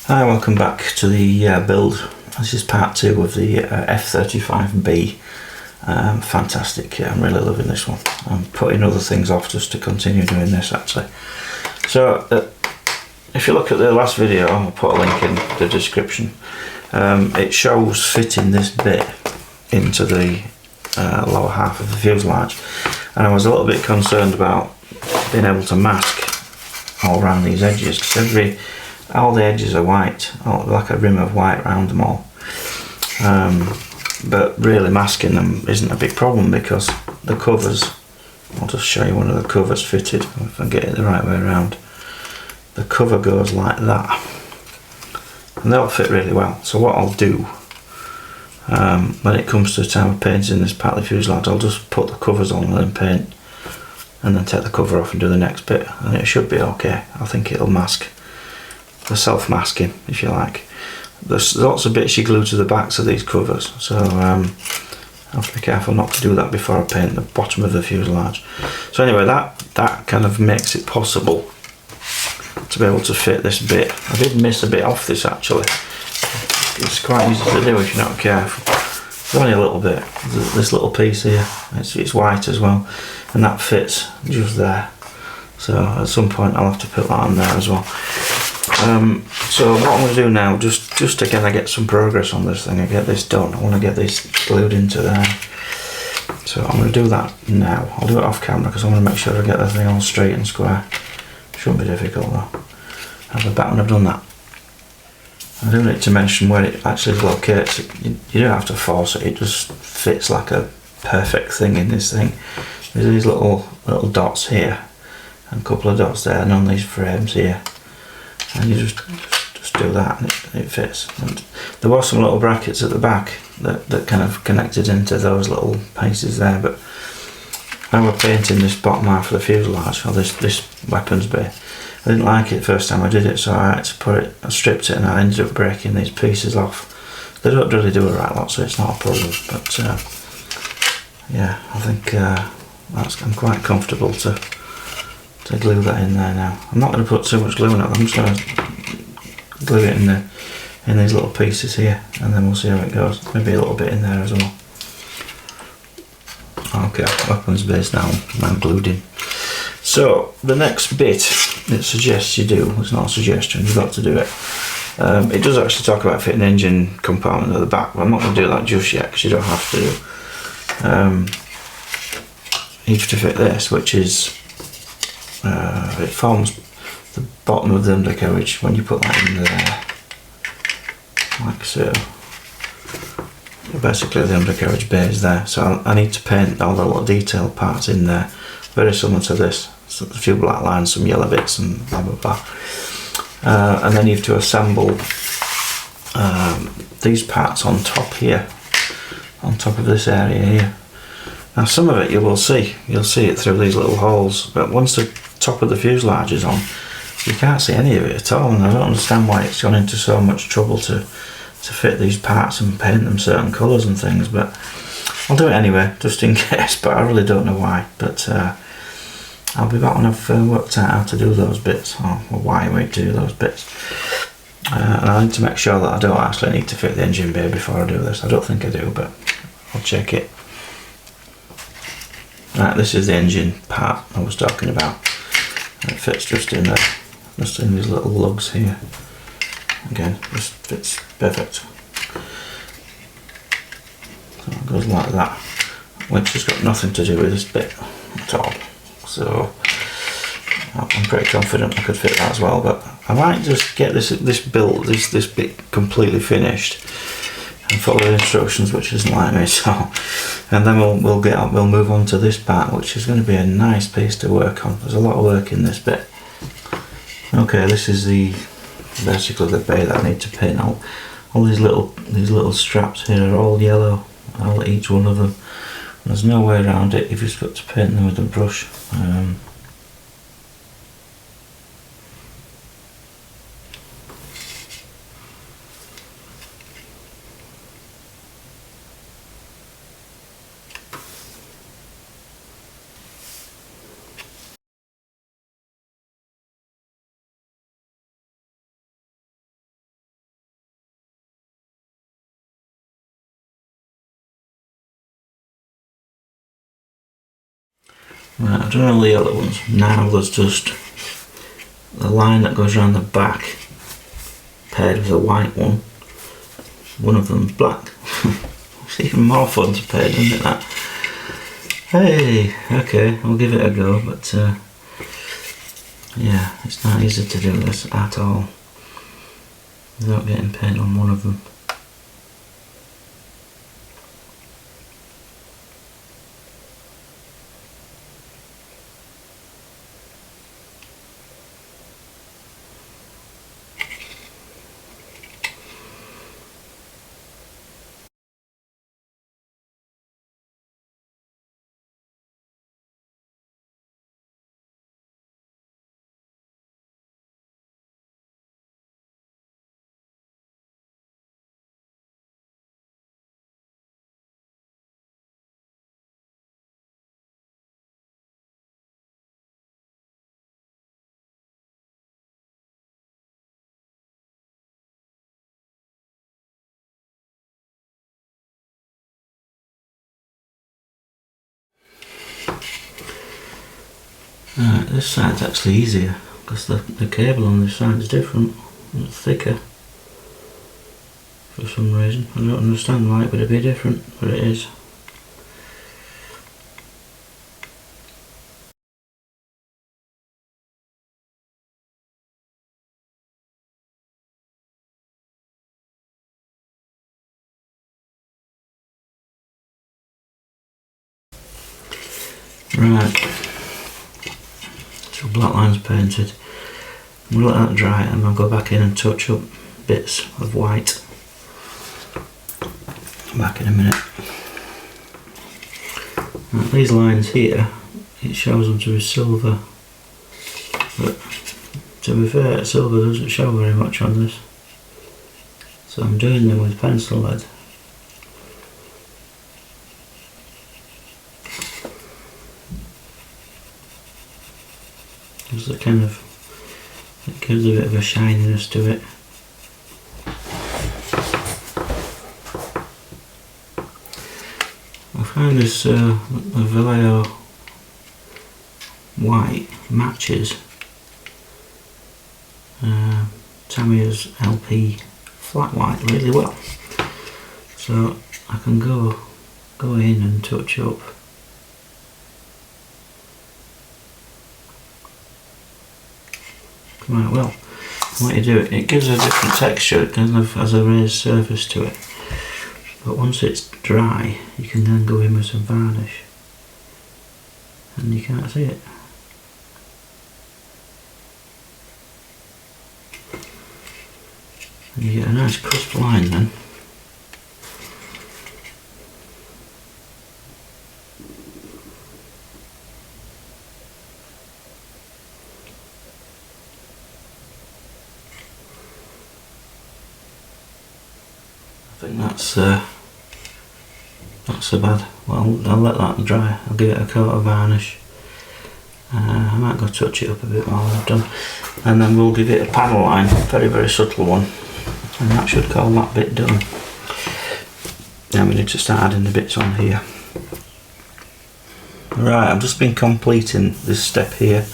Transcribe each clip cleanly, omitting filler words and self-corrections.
Hi, welcome back to the build. This is part 2 of the F-35B. Fantastic, I'm really loving this one. I'm putting other things off just to continue doing this actually. So if you look at the last video, I'll put a link in the description. It shows fitting this bit into the lower half of the fuselage, and I was a little bit concerned about being able to mask all around these edges, because all the edges are white, like a rim of white around them all. But really masking them isn't a big problem, because the covers, I'll just show you one of the covers fitted, if I get it the right way around. The cover goes like that, and they'll fit really well. So what I'll do, when it comes to the time of painting this part of the fuselage, I'll just put the covers on and then paint, and then take the cover off and do the next bit, and it should be okay. I think it'll mask. The self-masking, if you like. There's lots of bits you glue to the backs of these covers, so I have to be careful not to do that before I paint the bottom of the fuselage. So anyway, that kind of makes it possible to be able to fit this bit. I did miss a bit off this actually. It's quite easy to do if you're not careful. It's only a little bit. This little piece here, it's white as well, and that fits just there. So at some point I'll have to put that on there as well. So what I'm going to do now, just to kind of get some progress on this thing and get this done, I want to get this glued into there. So I'm going to do that now. I'll do it off camera because I want to make sure I get the thing all straight and square. Shouldn't be difficult though. I'll be back when I've done that. I do need to mention where it actually locates. You don't have to force it, it just fits like a perfect thing in this thing. There's these little dots here, and a couple of dots there, and on these frames here. And you just do that and it fits. And there were some little brackets at the back that kind of connected into those little pieces there, but when we're painting this bottom half of the fuselage, or this weapons bay, I didn't like it the first time I did it, so I had to I stripped it, and I ended up breaking these pieces off. They don't really do a right lot, so it's not a problem, but yeah, I think I'm quite comfortable to glue that in there now. I'm not going to put too much glue on it, I'm just going to glue it in these little pieces here, and then we'll see how it goes. Maybe a little bit in there as well. Okay, weapons base now glued in. So the next bit it suggests you do, it's not a suggestion, you've got to do it. It does actually talk about fitting the engine compartment at the back, but I'm not going to do that just yet because you don't have to. You have to fit this, which is it forms the bottom of the undercarriage when you put that in there, like so. Basically the undercarriage bay is there, so I need to paint all the little detail parts in there, very similar to this. So a few black lines, some yellow bits, and blah blah blah. And then you have to assemble these parts on top here, on top of this area here. Now some of it you'll see it through these little holes, but once the top of the fuselage is on, you can't see any of it at all, and I don't understand why it's gone into so much trouble to fit these parts and paint them certain colours and things, but I'll do it anyway, just in case, but I really don't know why. But I'll be back when I've worked out how to do those bits, or why I need to do those bits. And I need to make sure that I don't actually need to fit the engine bay before I do this. I don't think I do, but I'll check it. Right, this is the engine part I was talking about. It fits just in there, just in these little lugs here. Again, just fits perfect. So it goes like that, which has got nothing to do with this bit at all. So I'm pretty confident I could fit that as well, but I might just get this built, this bit completely finished, and follow the instructions, which isn't like me. So, and then we'll move on to this part, which is going to be a nice piece to work on. There's a lot of work in this bit. Okay, this is basically the bay that I need to paint. All these little straps here are all yellow, each one of them. There's no way around it. You've just got to paint them with a brush. Right, I've done all the other ones. Now there's just the line that goes around the back paired with a white one. One of them's black. It's even more fun to paint, isn't it, that? Hey, okay, I'll give it a go, but yeah, it's not easy to do this at all without getting paint on one of them. Right, this side's actually easier because the cable on this side is different. It's thicker for some reason. I don't understand why it would be different, but it is. Right, so black line's painted. I'm going to let that dry and I'll go back in and touch up bits of white. Back in a minute. Right, these lines here, it shows them to be silver, but to be fair, silver doesn't show very much on this, so I'm doing them with pencil lead. It's a kind of, it gives a bit of a shininess to it. I find this the Vallejo white matches Tamiya's LP flat white really well, so I can go in and touch up. Quite well. What you do, it gives a different texture, it kind of has a raised surface to it, but once it's dry you can then go in with some varnish and you can't see it. And you get a nice crisp line then. I think that's not so bad. Well, I'll let that dry. I'll give it a coat of varnish. I might go touch it up a bit while I've done, and then we'll give it a panel line, very very subtle one, and that should call that bit done. Now we need to start adding the bits on here. Right, I've just been completing this step here,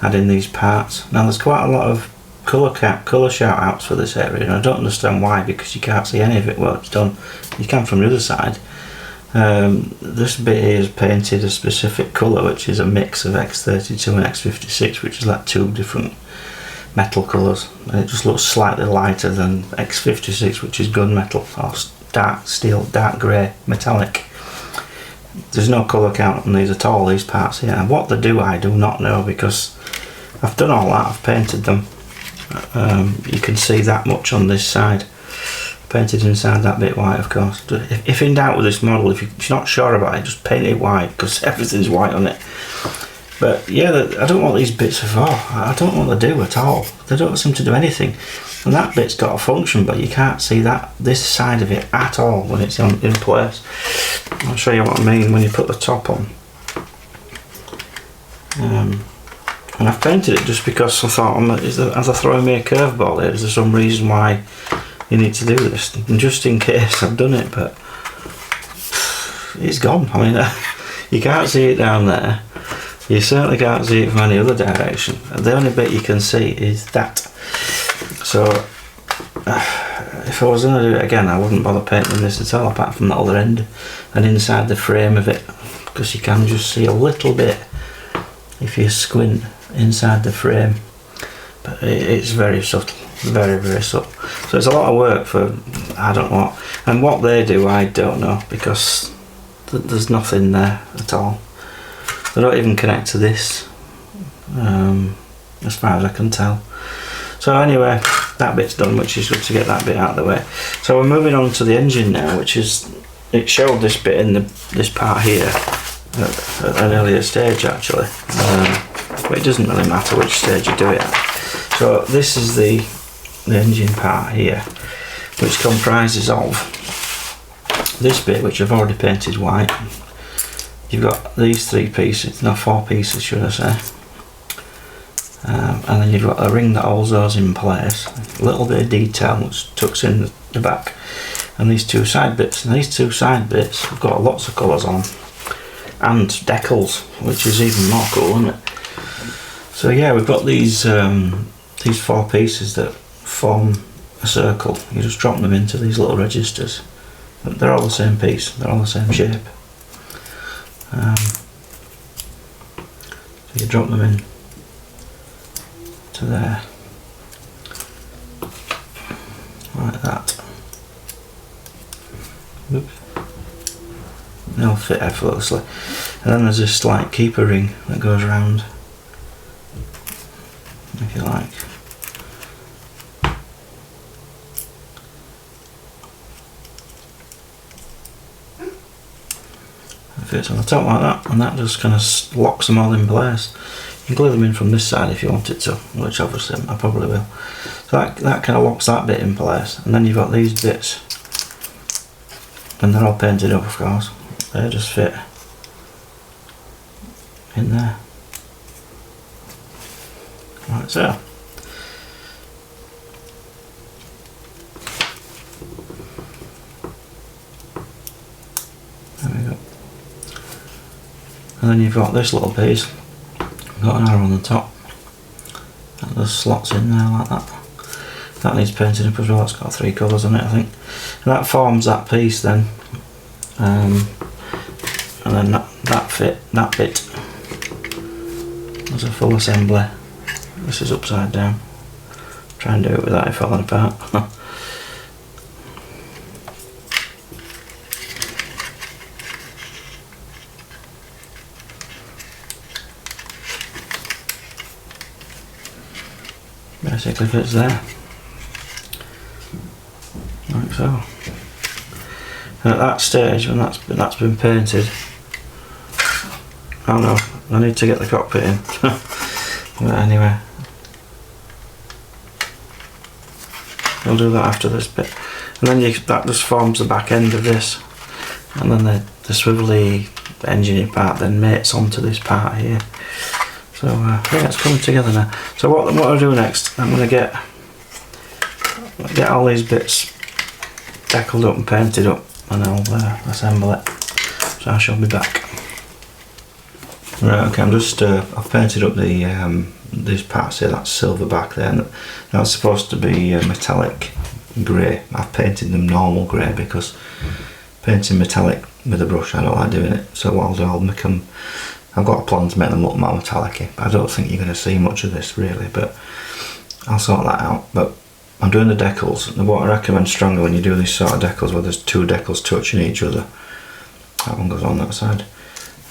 adding these parts. Now there's quite a lot of colour shout outs for this area, and I don't understand why, because you can't see any of it well it's done. You can from the other side. This bit here is painted a specific colour, which is a mix of X32 and X56, which is like two different metal colours, and it just looks slightly lighter than X56, which is gunmetal or dark steel, dark grey metallic. There's no colour count on these at all, these parts here, and what they do I do not know, because I've done all that, I've painted them. You can see that much on this side. Painted inside that bit white, of course. If in doubt with this model, if you're not sure about it, just paint it white, because everything's white on it. But yeah, I don't know what these bits are for. I don't know what they do at all. They don't seem to do anything. And that bit's got a function, but you can't see this side of it at all when it's in place. I'll show you what I mean when you put the top on. And I've painted it just because I thought, as I throwing me a curveball here, is there some reason why you need to do this? And just in case I've done it, but it's gone. I mean, you can't see it down there. You certainly can't see it from any other direction. The only bit you can see is that. So if I was going to do it again, I wouldn't bother painting this at all, apart from the other end and inside the frame of it, because you can just see a little bit if you squint inside the frame, but it's very subtle, very, very subtle. So it's a lot of work for I don't know what, and what they do I don't know, because there's nothing there at all. They don't even connect to this, as far as I can tell. So anyway, that bit's done, which is good to get that bit out of the way. So we're moving on to the engine now, which is, it showed this bit in this part here at an earlier stage actually, but it doesn't really matter which stage you do it at. So this is the engine part here, which comprises of this bit, which I've already painted white. You've got these 3 pieces, no 4 pieces should I say, and then you've got a ring that holds those in place, a little bit of detail which tucks in the back, and these 2 side bits. And these 2 side bits have got lots of colours on, and decals, which is even more cool, isn't it? So yeah, we've got these 4 pieces that form a circle. You just drop them into these little registers. They're all the same piece, they're all the same shape. So you drop them in to there, like that. Oops. They'll fit effortlessly. And then there's this like keeper ring that goes around, if you like. Fits on the top like that, and that just kind of locks them all in place. You can glue them in from this side if you wanted to, which obviously I probably will. So that kind of locks that bit in place, and then you've got these bits, and they're all painted up of course. They just fit in there, like so. There we go. And then you've got this little piece, got an arrow on the top, and there's slots in there like that. That needs painting up as well, it's got 3 colours on it I think. And that forms that piece then, and then that bit as a full assembly. This is upside down. Try and do it without it falling apart. Basically fits there, like so. And at that stage, when that's been painted, oh no, I need to get the cockpit in. But anyway, I'll do that after this bit. And then that just forms the back end of this, and then the swivelly engine part then mates onto this part here. So yeah, it's coming together now. So what I'll do next, I'm going to get all these bits deckled up and painted up, and I'll assemble it. So I shall be back. Right, okay, I've painted up these parts here. That's silver back there, and that's supposed to be metallic grey. I've painted them normal grey because painting metallic with a brush, I don't like doing it. So what I'll do, I'll make them. I've got a plan to make them look more metallic-y. I don't think you're going to see much of this really, but I'll sort that out. But I'm doing the decals, and what I recommend strongly when you do these sort of decals where there's 2 decals touching each other, that one goes on that side,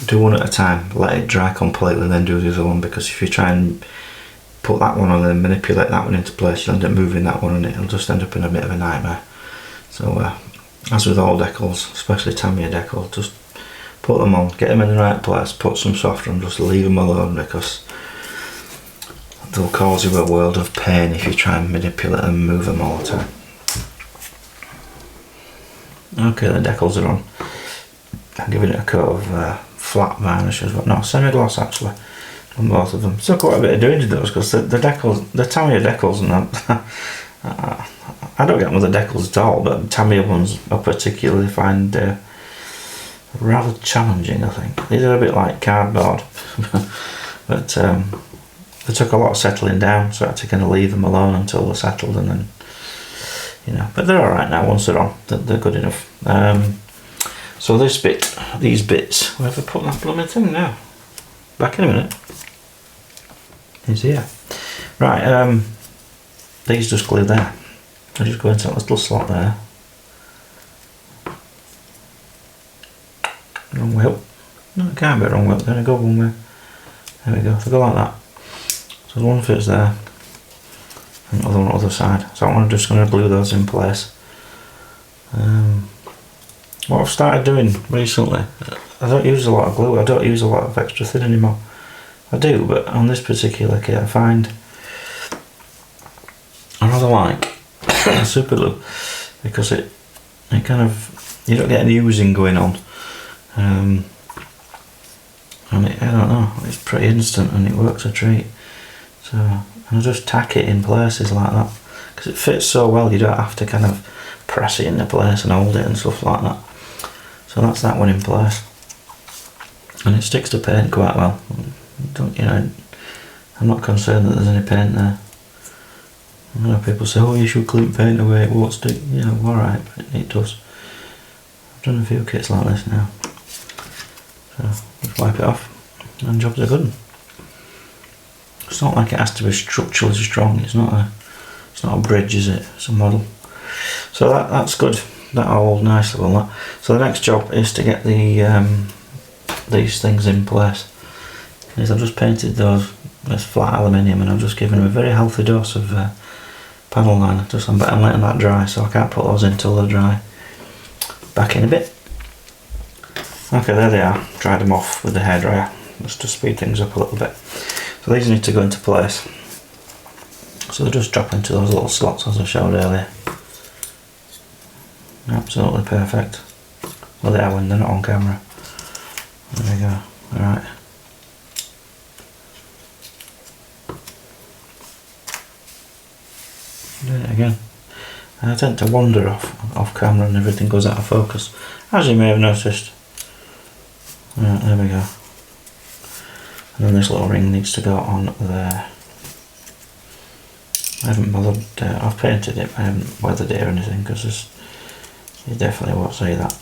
do one at a time, let it dry completely, then do the other one, because if you try and put that one on and manipulate that one into place, you'll end up moving that one and it'll just end up in a bit of a nightmare. So as with all decals, especially Tamiya decals, just put them on, get them in the right place, put some softer and just leave them alone, because they'll cause you a world of pain if you try and manipulate them and move them all the time. Okay, the decals are on. I'm giving it a coat of flat varnish as well, no, semi-gloss actually, on both of them. Still quite a bit of doing to those, because the decals, the Tamiya decals, and I don't get them with the decals at all, but Tamiya ones I particularly find rather challenging, I think. These are a bit like cardboard, but they took a lot of settling down, so I had to kind of leave them alone until they're settled, and then, you know, but they're alright now once they're on, they're good enough. So this bit, these bits, where have I put that blooming thing now? Back in a minute. It's here. Right, these just glue there. I just go into that little slot there. Wrong way up. No, it can't be wrong way up, then I go one way. There we go, they go like that. So the one fits there, and the other one on the other side. So I'm just going to glue those in place. What I've started doing recently, I don't use a lot of glue, I don't use a lot of extra thin anymore. I do, but on this particular kit I find I rather like super glue, because it kind of, you don't get any oozing going on, and I don't know, it's pretty instant and it works a treat. So, and I just tack it in places like that, because it fits so well, you don't have to kind of press it into place and hold it and stuff like that. So that's that one in place, and it sticks to paint quite well. You know, I'm not concerned that there's any paint there. I know people say, oh, you should clean paint away, it won't stick. You know, alright, but it does. I've done a few kits like this now. So just wipe it off and jobs are good. It's not like it has to be structurally strong, it's not a bridge, is it? It's a model. So that's good. That'll hold nicely on that. So the next job is to get the these things in place. I've just painted those as flat aluminium, and I've just given them a very healthy dose of panel liner. I'm letting that dry, so I can't put those in till they're dry. Back in a bit. Okay, there they are. Dried them off with the hairdryer, just to speed things up a little bit. So these need to go into place. So they just drop into those little slots as I showed earlier. Absolutely perfect. Well, they are when they're not on camera. There we go. Alright. Do it again. I tend to wander off camera and everything goes out of focus, as you may have noticed. Right, there we go. And then this little ring needs to go on there. I haven't bothered, I've painted it, I haven't weathered it or anything, because you definitely won't see that.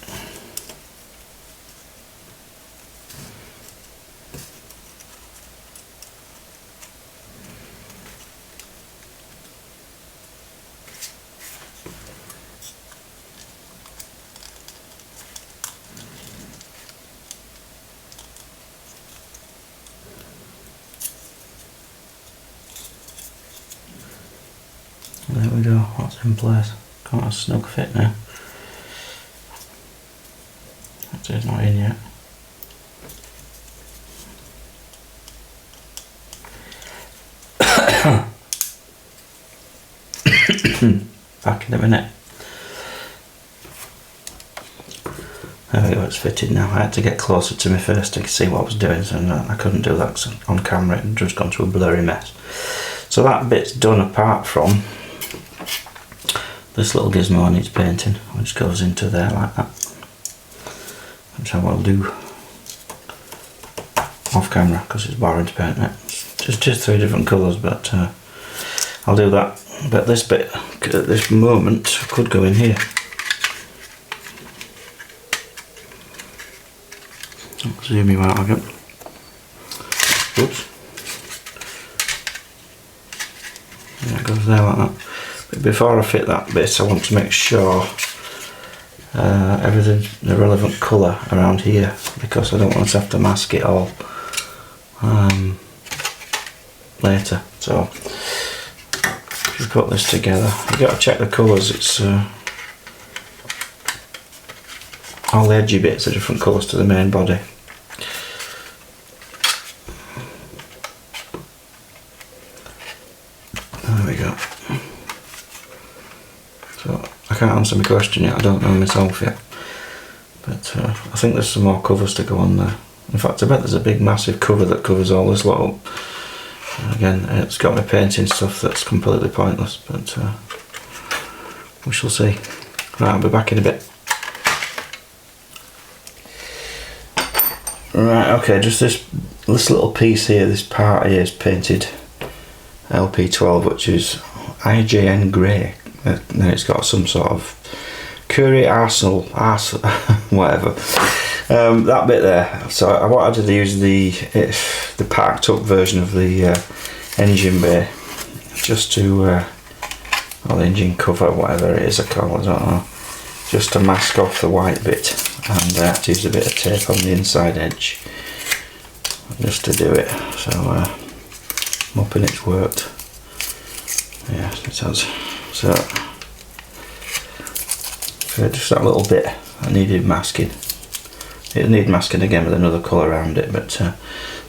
There we go, that's in place. Got a snug fit now. It's not in yet. Back in a minute. There we go, it's fitted now. I had to get closer to me first to see what I was doing, so I couldn't do that on camera, it had just gone to a blurry mess. So that bit's done, apart from this little gizmo needs painting, which goes into there like that. Which I will do off camera because it's boring to paint it. It's just 3 different colours, but I'll do that. But this bit at this moment could go in here. I'll zoom you out again. Oops. Yeah, it goes there like that. But before I fit that bit, I want to make sure everything's the relevant colour around here, because I don't want to have to mask it all later. So just put this together. You've got to check the colours. It's all the edgy bits are different colours to the main body. There we go. So I can't answer my question yet, I don't know myself yet, but I think there's some more covers to go on there. In fact, I bet there's a big massive cover that covers all this lot up. Again, it's got my painting stuff that's completely pointless, but we shall see. Right, I'll be back in a bit. Right, okay, just this little piece here, this part here is painted LP12, which is IJN grey. Then it's got some sort of Curie Arsenal, whatever. That bit there. So I wanted to use the parked up version of the engine bay, just to, or the engine cover, whatever it is I call it, I don't know. Just to mask off the white bit, and I had to use a bit of tape on the inside edge just to do it. So I'm hoping it's worked. Yeah, it has. So just that little bit I needed masking. It needed masking again with another colour around it, but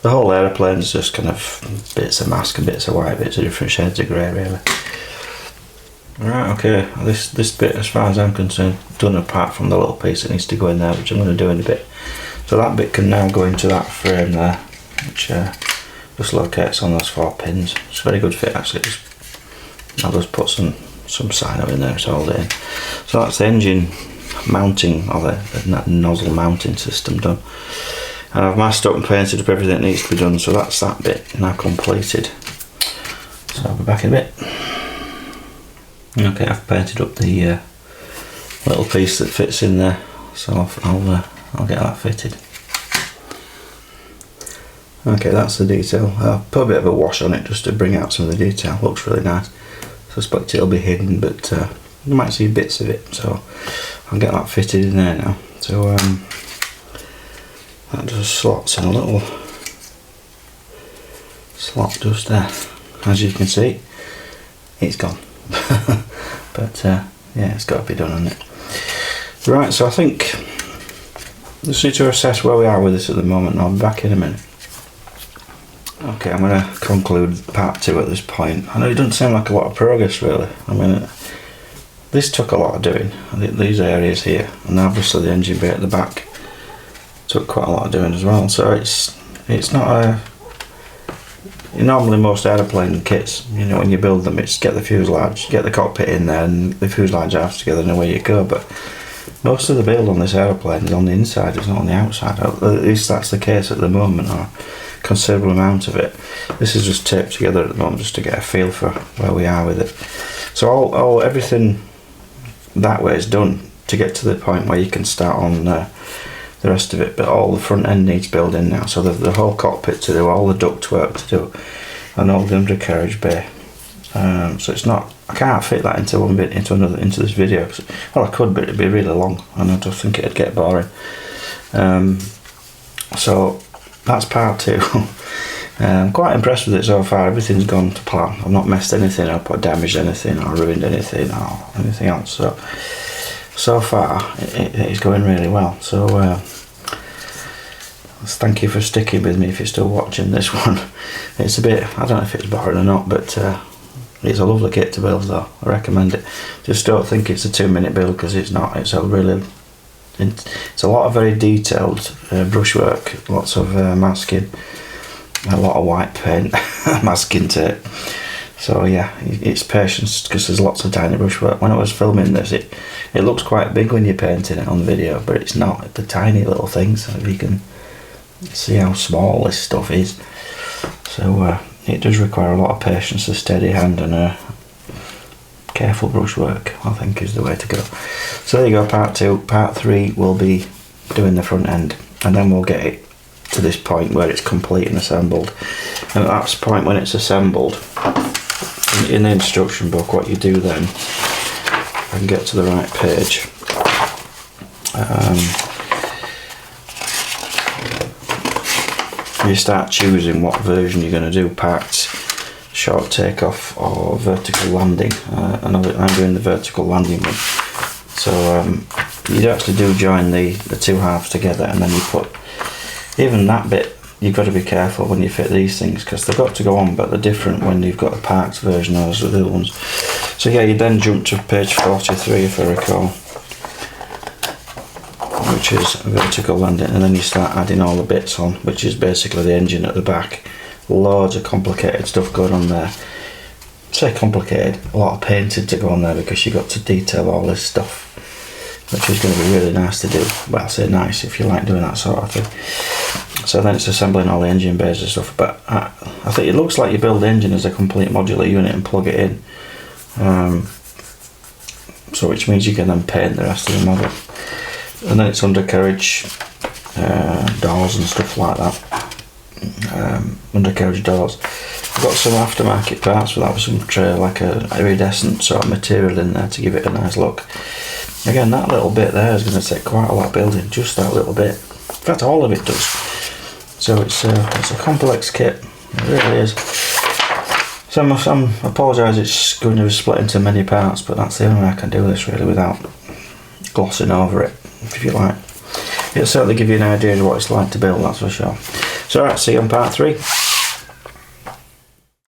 the whole aeroplane is just kind of bits of mask and bits of white, bits of different shades of grey really. Right, okay, this bit, as far as I'm concerned, done apart from the little piece that needs to go in there, which I'm going to do in a bit. So that bit can now go into that frame there, which just locates on those 4 pins. It's a very good fit actually. I'll just put some sign up in there to hold it in. So that's the engine mounting, or the nozzle mounting system done. And I've masked up and painted up everything that needs to be done, so that's that bit now completed. So I'll be back in a bit. Okay, I've painted up the little piece that fits in there, so I'll get that fitted. Okay, that's the detail. I'll put a bit of a wash on it just to bring out some of the detail. Looks really nice. I suspect it'll be hidden, but you might see bits of it, so I'll get that fitted in there now. So that just slots in a little slot just there. As you can see, it's gone. But yeah, it's got to be done on it. Right, so I think just need to assess where we are with this at the moment. I'll be back in a minute. Okay, I'm going to conclude part 2 at this point. I know it doesn't seem like a lot of progress really. I mean, this took a lot of doing, these areas here, and obviously the engine bay at the back took quite a lot of doing as well. So it's not a... Normally most aeroplane kits, you know, when you build them, it's get the fuselage, get the cockpit in there and the fuselage halves together and away you go. But most of the build on this aeroplane is on the inside, it's not on the outside. At least that's the case at the moment, or a considerable amount of it. This is just taped together at the moment just to get a feel for where we are with it. So everything that way is done to get to the point where you can start on the rest of it, but all the front end needs building now. So the whole cockpit to do, all the duct work to do, and all the undercarriage bay. So it's not, I can't fit that into one bit into this video. Well, I could, but it'd be really long, and I just think it'd get boring. So that's part 2. I'm quite impressed with it so far. Everything's gone to plan. I've not messed anything up or damaged anything or ruined anything or anything else. So far it's going really well. So thank you for sticking with me if you're still watching this one. It's a bit, I don't know if it's boring or not, but it's a lovely kit to build though. I recommend it. Just don't think it's a 2-minute build, because it's not. It's a lot of very detailed brushwork, lots of masking, a lot of white paint, masking tape. So yeah, it's patience, because there's lots of tiny brushwork. When I was filming this, it looks quite big when you're painting it on the video, but it's not. The tiny little things, if you can see how small this stuff is. So it does require a lot of patience, a steady hand, and careful brushwork, I think, is the way to go. So there you go, part 2. Part 3 will be doing the front end, and then we'll get it to this point where it's complete and assembled. And at that point when it's assembled, in the instruction book, what you do then, if I can get to the right page, you start choosing what version you're going to do, parked, short takeoff or vertical landing. And I'm doing the vertical landing one. So you actually do join the 2 halves together, and then you put, even that bit, you've got to be careful when you fit these things, because they've got to go on, but they're different when you've got a parked version as the other ones. So yeah, you then jump to page 43 if I recall, which is vertical landing, and then you start adding all the bits on, which is basically the engine at the back. Loads of complicated stuff going on there. Say complicated, a lot of painting to go on there, because you've got to detail all this stuff, which is going to be really nice to do. Well, I say nice if you like doing that sort of thing. So then it's assembling all the engine bays and stuff. But I think it looks like you build the engine as a complete modular unit and plug it in. So which means you can then paint the rest of the model. And then it's undercarriage doors and stuff like that. Undercarriage doors. I've got some aftermarket parts for that, with some like a iridescent sort of material in there to give it a nice look. Again, that little bit there is going to take quite a lot building, just that little bit. In fact, all of it does. So it's a complex kit, it really is. So I apologise it's going to be split into many parts, but that's the only way I can do this really without glossing over it, if you like. It'll certainly give you an idea of what it's like to build, that's for sure. So alright, see you on part 3.